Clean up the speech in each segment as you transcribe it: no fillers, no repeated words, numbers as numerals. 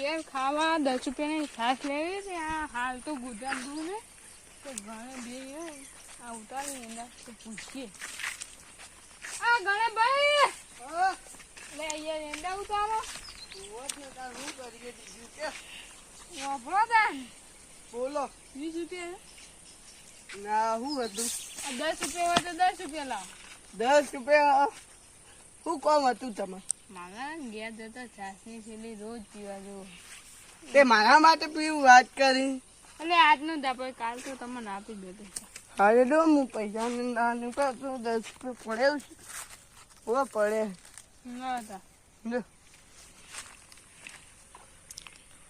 ઘેર ખાવા 10 રૂપિયાની છાશ લેવી છે. આ હાલ તો ગુજરાત દૂર ને તો ઘણે બે આ ઉતારી એના તો પૂછીએ. આ ઘણે ભાઈ લે અહીંયા એંડા ઉતારો. વાપરો તાન બોલો 20 રૂપિયા ના શું હતું? 10 રૂપિયા હોય તો 10 રૂપિયા લાવો. 10 રૂપિયા શું કામ હતું તમારે? મારા ઘેર જતા છાશની છેલ્લી રોજ પીવા જવું. તે મારા માટે પીવું વાત કરી. એટલે આજનું જ આપણે કાલ તો તમને આપી દેતો. અરે દો હું પૈસા નાનું કરતો 10 રૂપિયા પડે પડે ના હતા લો.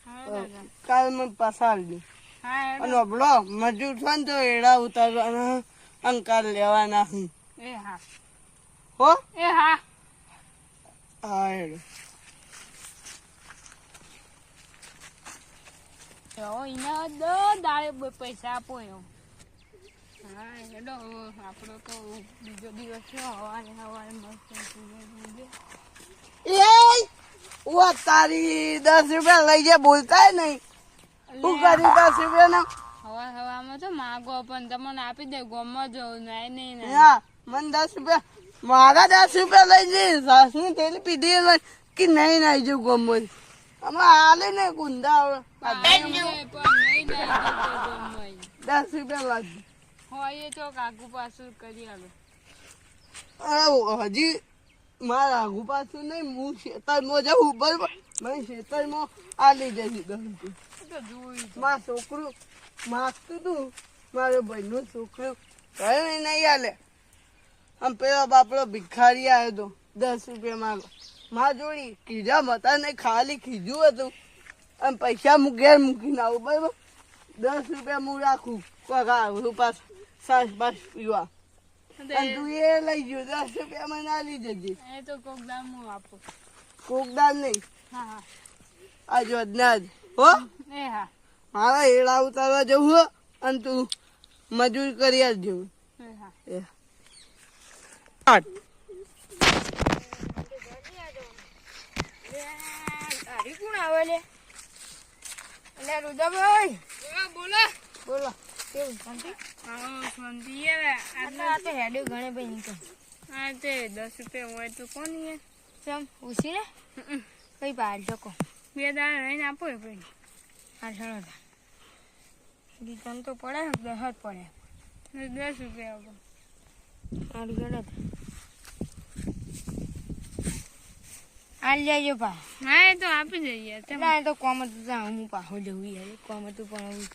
હા દાદા કાલ મને પાછા આવી હા અને અબડો મજૂર છે ને તો એડા ઉતારવાના અંકાર લેવાના હું એ હા હો એ હા હા એડો એના દો દાડે પૈસા આપો એમ. હા હેડો આપણો તો બીજો દિવસ છે. હવારે મસ્ત એ ઓ તારી 10 રૂપિયા લઈ જાય બોલતા નહીં. શું કરી 10 રૂપિયા ના હવામાં તો માગો પણ તમને આપી દે ગોમાં જવું નહીં હા મને 10 રૂપિયા મારા 10 રૂપિયા લઈ જઈ સાસની થેલી પીધી લઈ કે નહીં નાઈ જો ગમો આમાં હાલે ને ગુંદા 10 રૂપિયા લાગી હોય તો કાકુ પાછું કરી આલો. હજી મારા આગુ પાછું નહીં હું ખેતરમાં જવું બરોબર મને ખેતરમાં આ લઈ જશે 10 રૂપિયા. મારા છોકરું માગતું તું મારો ભાઈનું છોકરું કયું નહીં આલે. આમ પેલો બાપડો ભિખારી આવ્યો હતો 10 રૂપિયા માંગો મારા જોડી કીધા મતા નહીં ખાલી ખીજું હતું આમ પૈસા હું ઘેર મૂકીને આવું બરોબર 10 રૂપિયા હું રાખું પગાર પાછું સાસ બાસ પીવા અને તું એ લઈ ગયો 10 રૂપિયા મને આલી જજે. એ તો કોક દામ હું આપું. કોકદાર નહીં હા હા આજ વધના જ હો. એ હા મારા એડા ઉતારવા જવું હો અને તું મજૂર કરી જ જવું. એ હા એ તારી કોણ આવે લે? એટલે રુદાભાઈ બોલો બોલો કેવું શાંતિ? હા શાંતિ યાર. આ તો હેડે ઘણે ભાઈ નીકળ. હા તે 10 રૂપિયા હોય તો કોણ યાર? ચમ ઉછી ને કઈ બહાર જકો 2 દાડા રહીને આપો એ ભાઈ. હા ચલો રીટર્ન તો પડે 10 જ પડે 10 રૂપિયા આપો. હા ગણત હાલ જાય પા. હા એ તો આપી દઈએ. ના તો કોમ હતું હું પાછો જવું યાર. કોમ હતું પણ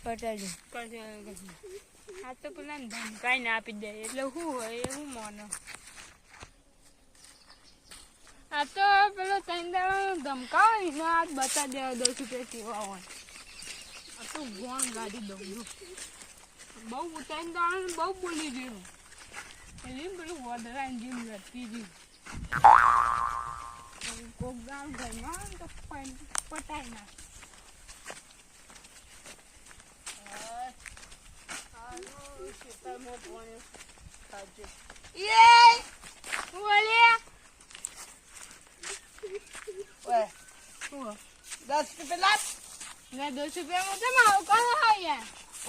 પટાઈ હા તો પેલા ધમકાઈને આપી દે એટલે શું હોય એવું મોનો. આ તો પેલો 3 દાડા ધમકાવો ને આ બતા દેવા 10 રૂપિયા કેવા હોય. આ તો ગોણ ગાડી દઉં બહુ 3 દાડા બહુ બોલી ગયું એટલે પેલું વધારાની જેમ લટકી ગયું. કોક ગામ ઘરમાં તો પટાઈ ના.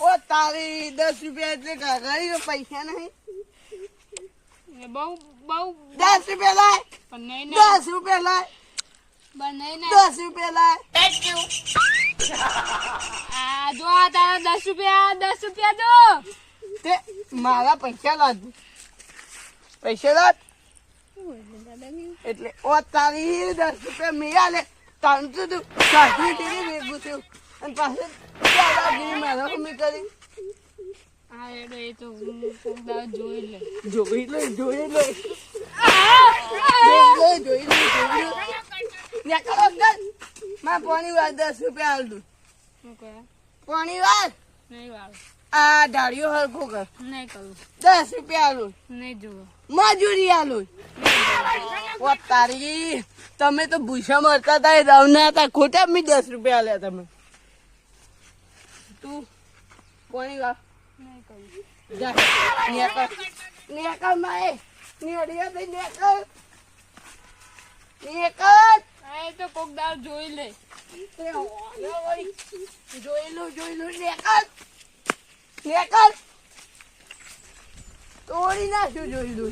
ઓ તારી 10 રૂપિયા એટલે ઘણી પૈસા નહીં. બહુ બહુ 10 રૂપિયા લાય પણ નહીં 10 રૂપિયા લાય નહીં 10 રૂપિયા લાય. આ જો આ તારા 10 રૂપિયા દો. તે મારા પૈસા લાદ પૈસા લાદ એટલે ઓ તારી 10 રૂપિયા મેળા લે તારું તો તું સાસરી ટીવી ભેગું થયું અને પાછું મારા મમ્મી કરી. હા એડો એ તો જોઈ લે જોઈ લે જોઈ લે જોઈ લે માં પાણી વાર 10 રૂપિયા હાલ દઉં. પાણી વાર નહીં વાળું આ ઢાળીઓ હરખો કર નહીં કરું 10 રૂપિયા હાલું નહીં જુઓ મજૂરી હાલું. ઓ તારી તમે તો ભૂસા મરતા હતા રવના હતા ખોટા મી 10 રૂપિયા આલ્યા તમે. તું પાણી વાર નહીં કરું. નેકર માએ નેડિયા દે નેકર એ તો કોક દાળ જોઈ લે. જોઈ લો નેકર તોડી નાખ્યું જોઈ લો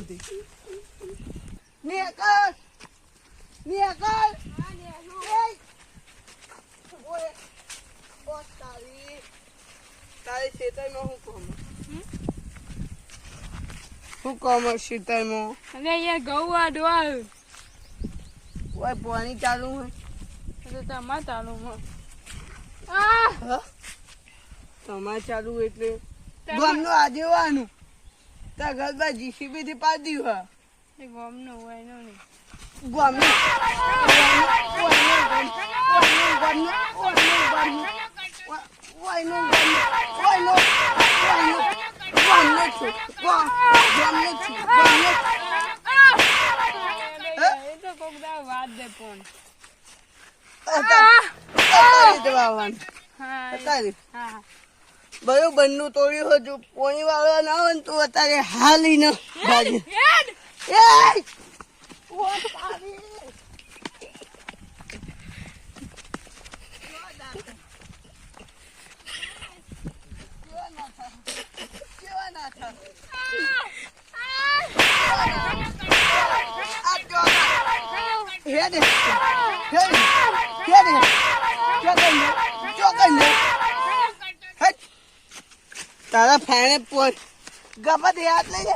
નેકર તારી ખેતરમાં શું કામ ખેતરમાં અને અહીંયા ઘઉં વાઢવા ઓય પાણી ચાલુ હોય તો તમારે ચાલુ તમારે ચાલુ એટલે ગામનું આજેવાનું તાર ગરબા જીસીબી થી પાડી હા ગામનો હોય નો નહીં વાત દે પણ બરોબર નું તોડ્યું હોય જો પોણી વાળવા ના હોય ને તો અત્યારે હાલી ન તારા ફાણે પોઈ ગપત યાદ લઈ લે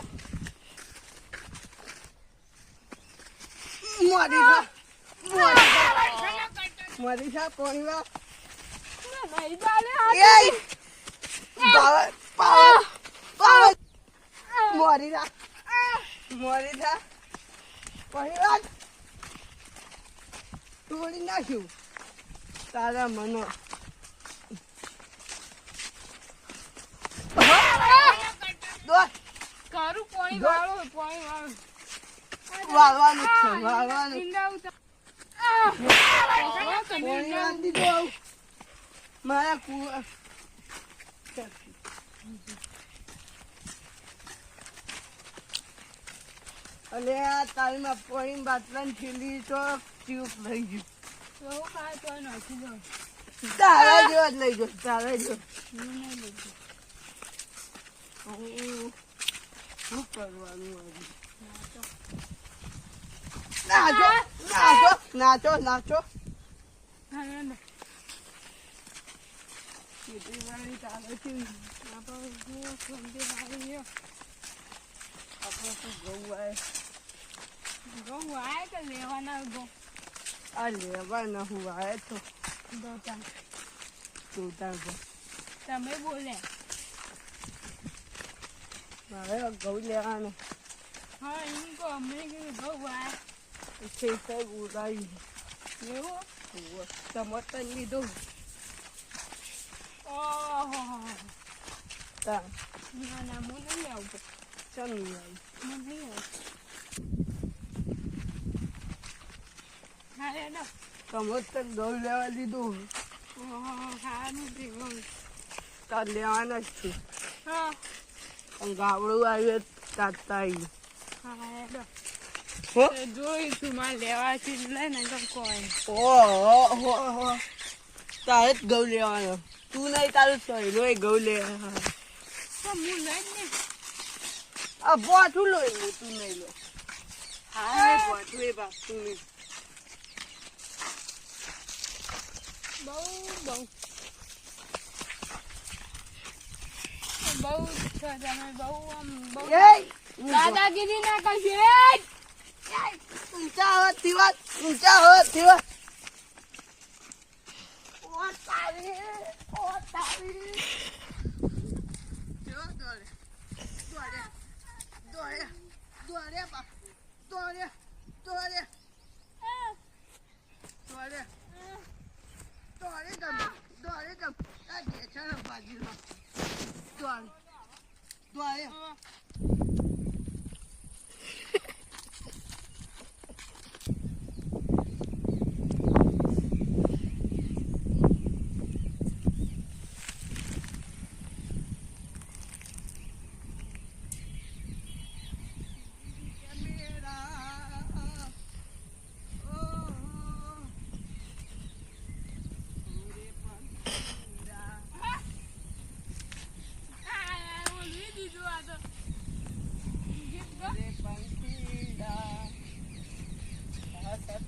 મોડી થા પોણી વા મોડી થા પોણી વા તોડી નાખ્યું તારા મનો કરું પાણી વાળો પાણી વાળવાનું છે વાળવાનું મારા કુવા અલે આ તારીમાં પોઈન બાટલાની થેલી તો ટ્યુબ લઈ ગયું તારા જેવા જ લઈ ગયો તારા જેવો શું કરવાનું નાચો ખેતીવાડી ચાલે છે આપણે શું ઘઉં આવે કે લેવાના ઘઉં આ લેવાના હું આવે તો તમે બોલે મારે ઘઉં લેવાનું હા એમ કહો અમને કીધું ઘઉં આવે ખેતર ઉડાવી એવું સમર્થન લીધું ઓહો ના ના હું નહીં આવતો ચાલ નહીં આવી હું નહીં આવતો હા એનો સમર્થન ઘઉં લેવા લીધું ખાવાનું પીવું તાર લેવાના જ છે હા ગાવડું આવ્યું તાતા હા એનો જોઈશું મારે લેવાથી લઈને તો કોઈ ઓહો તારે જ ઘઉં લેવાનો તું નહીં તારું સહેલો ઘઉં લે હું લઈ ને આ બોઠું લો તું નહીં લો હા બોઠું એ બાપ તું નહીં બહુ છો તમે બહુ આમ બહુ દાદાગીરી ના કરશે ઊંચા હો થીવા ઓ તારી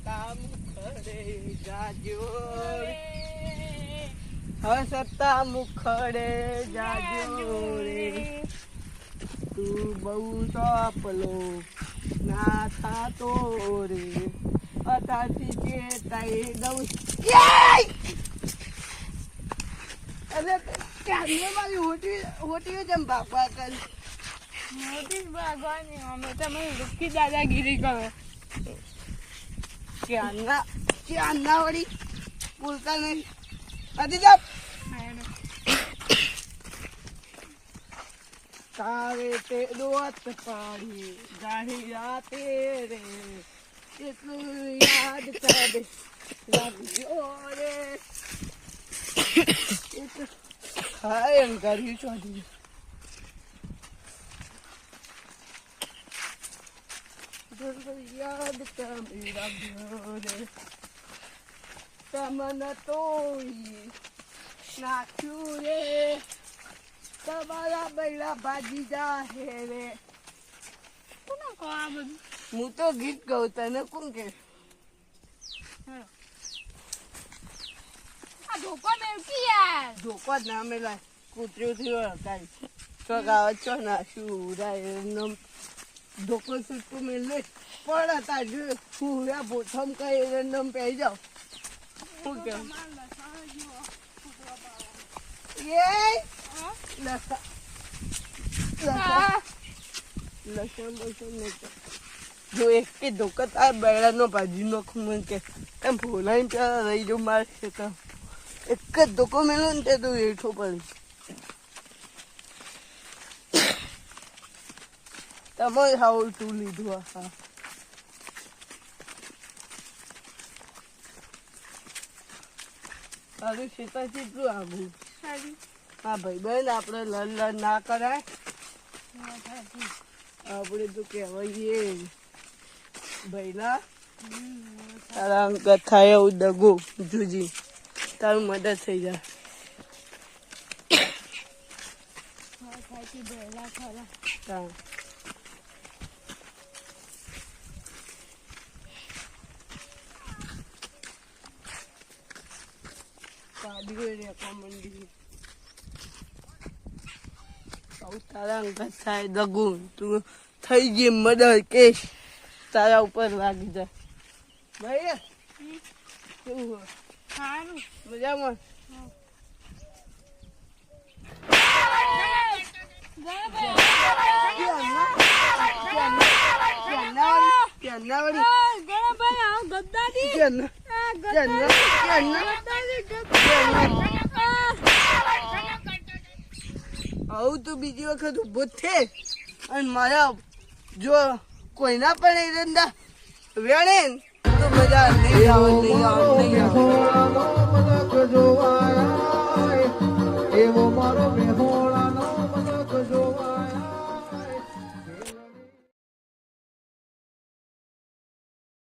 સત્તા મુખડે જાજો રે હવે સત્તા મુખડે જાજો રે તું બહુ ચોપલો ના થાતો રે અતાથી ચેતાઈ દઉં અરે ક્યારે મારી હોટીઓ જેમ બાપા કરી મોટી ભગવાનની અમે તમે દુઃખી દાદાગીરી કરો ક્યારના વળી બોલતા નહીં આથી જાપ તારે તે દોત પાડી જાહી રાતે રે એટલું યાદ કરે લાગ્યો રે ખાય એમ કર્યું ચોધી યાદ તમે રાખ્યો રે તમને તોડી નાખ્યું રે તમારા બૈરા ભાજી જાહે રે કોને કહો આ બધું હું તો ગીત કહું તને કોણ કે આ ધોકો મેળકી યાર ધોકો જ ના મેલાય કૂતર્યું થયું કાંઈ તો ગાવત છો નાખ્યું ઉડાય એમ ધોકો છૂટું મેલે પણ હતા જો પૂરા બોથમ કઈ રંડમ પહેરી જાઓ શું કેવું જો એક કે ધોકો તાર બેડાનો ભાજી નાખું મને કે એમ ફોલાઈને ત્યાં રહી જાઉં મારે ખેતર એક જ ધોકો મેલો ને તે તું હેઠો પડી તમે હાઉલ તું લીધું હા તારું ખેતર કેટલું આગું હા ભાઈ બેન આપણે લડ ના કરાય આપણે તો કહેવાય ભાઈલા તારા અંકત થાય એવું દગો જુજી તારું મદદ થઈ જાય હા તારા અંકત થાય દગો તું થઈ ગઈ મદદ કેશ તારા ઉપર લાગી જાય ભાઈ કેવું સારું મજામાં આવું તું બીજી વખત ઉભો છે અને મારા જો કોઈના પણ એરંડા વેણે તો મજા નહીં આવે